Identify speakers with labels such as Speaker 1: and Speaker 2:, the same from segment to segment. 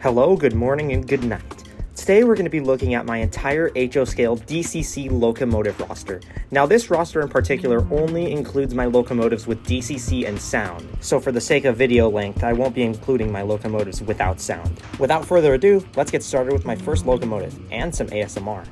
Speaker 1: Hello, good morning, and good night. Today we're going to be looking at my entire HO scale DCC locomotive roster. Now this roster in particular only includes my locomotives with DCC and sound, so for the sake of video length, I won't be including my locomotives without sound. Without further ado, let's get started with my first locomotive, and some ASMR.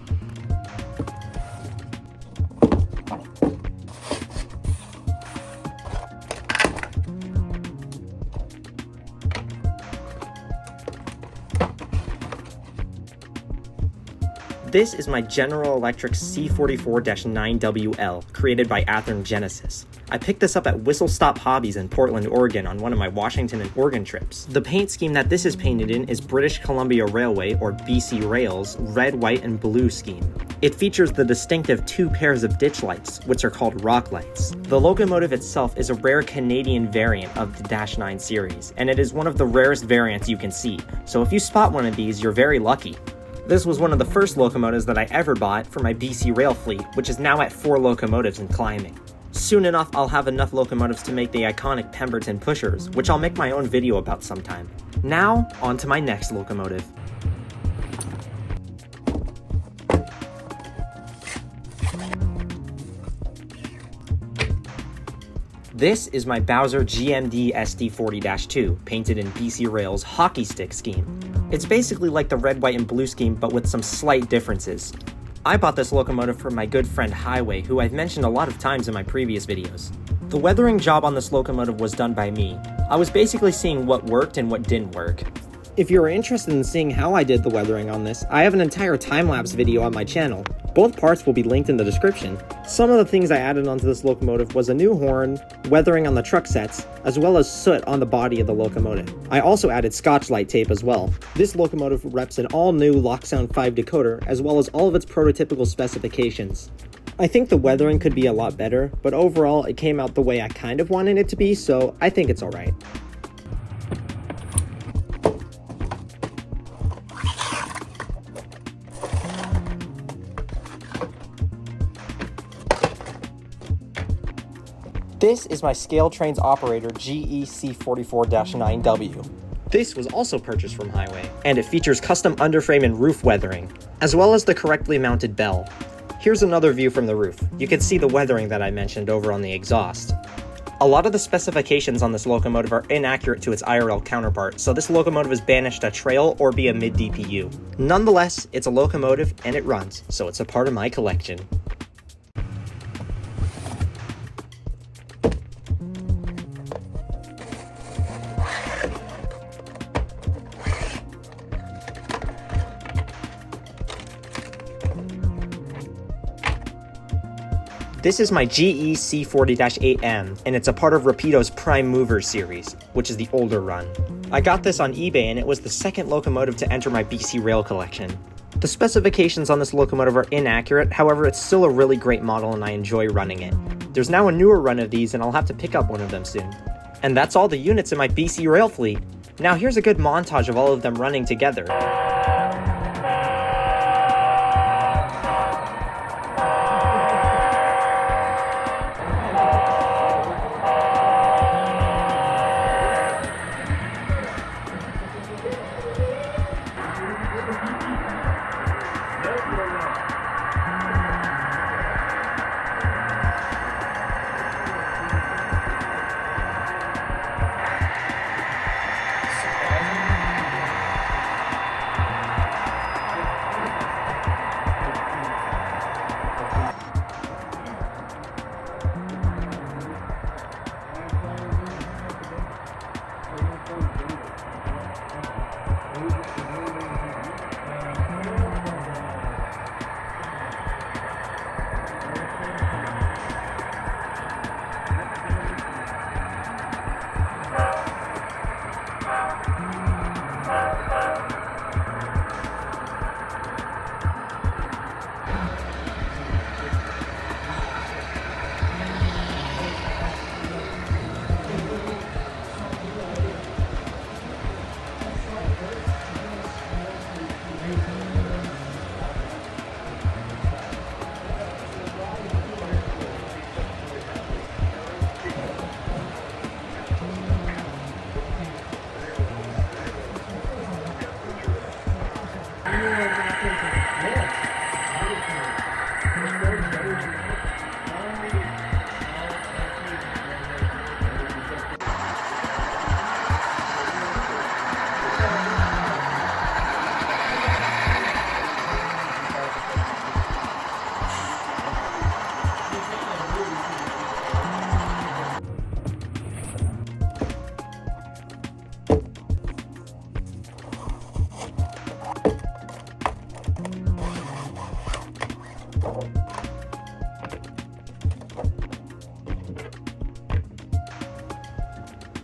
Speaker 1: This is my General Electric C44-9WL, created by Athearn Genesis. I picked this up at Whistle Stop Hobbies in Portland, Oregon on one of my Washington and Oregon trips. The paint scheme that this is painted in is British Columbia Railway, or BC Rail's, red, white, and blue scheme. It features the distinctive two pairs of ditch lights, which are called rock lights. The locomotive itself is a rare Canadian variant of the Dash 9 series, and it is one of the rarest variants you can see, so if you spot one of these, you're very lucky. This was one of the first locomotives that I ever bought for my BC Rail fleet, which is now at 4 locomotives and climbing. Soon enough, I'll have enough locomotives to make the iconic Pemberton pushers, which I'll make my own video about sometime. Now, on to my next locomotive. This is my Bowser GMD SD40-2, painted in BC Rail's hockey stick scheme. It's basically like the red, white, and blue scheme, but with some slight differences. I bought this locomotive from my good friend Highway, who I've mentioned a lot of times in my previous videos. The weathering job on this locomotive was done by me. I was basically seeing what worked and what didn't work. If you're interested in seeing how I did the weathering on this, I have an entire time-lapse video on my channel. Both parts will be linked in the description. Some of the things I added onto this locomotive was a new horn, weathering on the truck sets, as well as soot on the body of the locomotive. I also added Scotch-Lite tape as well. This locomotive reps an all-new Locksound 5 decoder, as well as all of its prototypical specifications. I think the weathering could be a lot better, but overall it came out the way I kind of wanted it to be, so I think it's alright. This is my Scaletrains operator GE C44-9W. This was also purchased from Highway, and it features custom underframe and roof weathering, as well as the correctly mounted bell. Here's another view from the roof. You can see the weathering that I mentioned over on the exhaust. A lot of the specifications on this locomotive are inaccurate to its IRL counterpart, so this locomotive is banished to trail or be a mid-DPU. Nonetheless, it's a locomotive and it runs, so it's a part of my collection. This is my GE C40-8M, and it's a part of Rapido's Prime Movers series, which is the older run. I got this on eBay, and it was the second locomotive to enter my BC Rail collection. The specifications on this locomotive are inaccurate, however it's still a really great model and I enjoy running it. There's now a newer run of these, and I'll have to pick up one of them soon. And that's all the units in my BC Rail fleet. Now here's a good montage of all of them running together.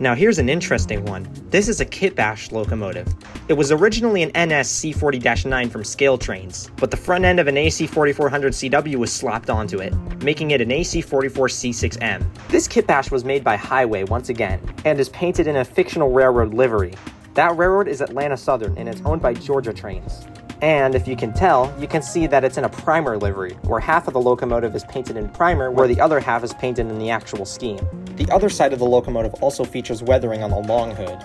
Speaker 1: Now here's an interesting one. This is a kitbashed locomotive. It was originally an NS C40-9 from Scaletrains, but the front end of an AC4400CW was slapped onto it, making it an AC44C6M. This kitbash was made by Highway once again, and is painted in a fictional railroad livery. That railroad is Atlanta Southern, and it's owned by Georgia Trains. And if you can tell, you can see that it's in a primer livery, where half of the locomotive is painted in primer, where the other half is painted in the actual scheme. The other side of the locomotive also features weathering on the long hood.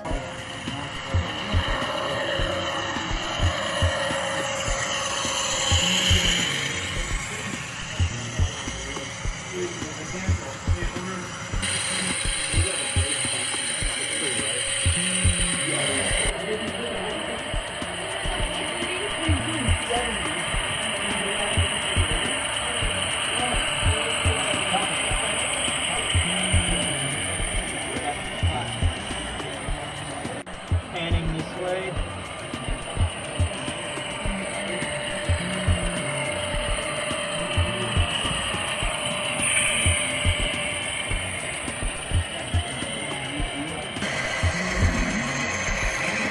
Speaker 2: Panning this way.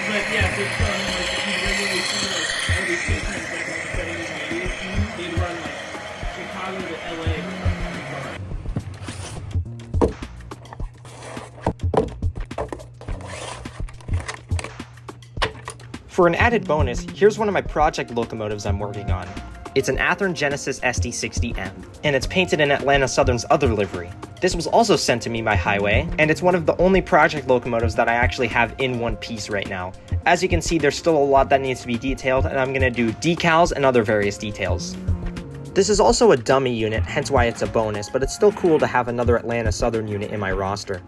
Speaker 2: But yeah, so it's like if you regularly see like all these stations back in the 70s and 80s, they'd run like Chicago to LA.
Speaker 1: For an added bonus, here's one of my project locomotives I'm working on. It's an Athearn Genesis SD60M, and it's painted in Atlanta Southern's other livery. This was also sent to me by Highway, and it's one of the only project locomotives that I actually have in one piece right now. As you can see, there's still a lot that needs to be detailed, and I'm gonna do decals and other various details. This is also a dummy unit, hence why it's a bonus, but it's still cool to have another Atlanta Southern unit in my roster.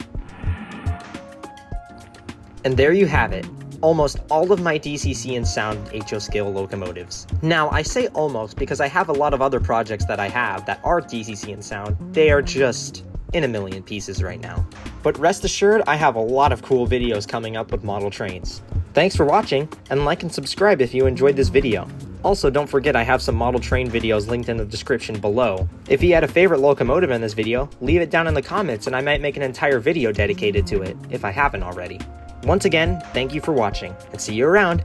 Speaker 1: And there you have it. Almost all of my DCC and sound HO scale locomotives. Now, I say almost because I have a lot of other projects that I have that are DCC and sound. They are just in a million pieces right now. But rest assured, I have a lot of cool videos coming up with model trains. Thanks for watching, and like and subscribe if you enjoyed this video. Also, don't forget I have some model train videos linked in the description below. If you had a favorite locomotive in this video, leave it down in the comments and I might make an entire video dedicated to it, if I haven't already. Once again, thank you for watching, and see you around!